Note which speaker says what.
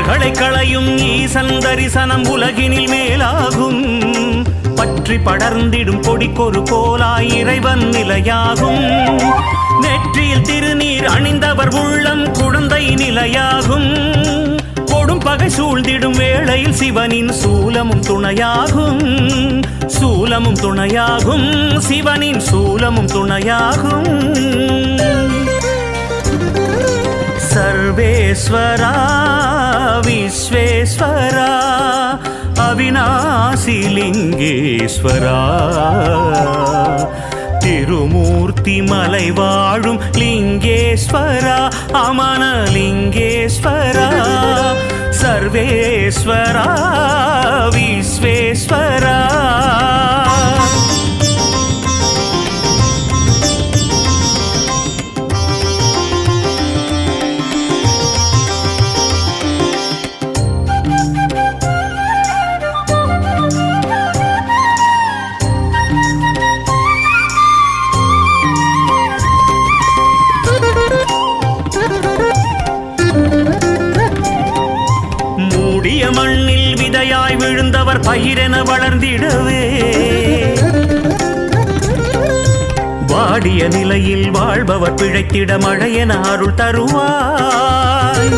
Speaker 1: பகைகளை களையும் ஈசன் தரிசனம் உலகினில் மேலாகும். பற்றி படர்ந்திடும் கொடிக்கொரு கோலாய் இறைவன் நிலையாகும். நெற்றியில் திருநீர் அணிந்தவர் உள்ளம் குழந்தை நிலையாகும். கொடும் பகை சூழ்ந்திடும் வேளையில் சிவனின் சூலமும் துணையாகும். சூலமும் துணையாகும், சிவனின் சூலமும் துணையாகும். சர்வேஸ்வரா விஸ்வேஸ்வரா அவிநாசி லிங்கேஸ்வரா, திருமூர்த்தி மலை வாழும் லிங்கேஸ்வரா, அமன லிங்கேஸ்வரா. சர்வேஸ்வரா விஸ்வேஸ்வரா. மண்ணில் விதையாய் விழுந்தவர் பயிரென வளர்ந்திடவே, வாடிய நிலையில் வாழ்பவர் பிழைத்திட மழையென அருள் தருவாய்.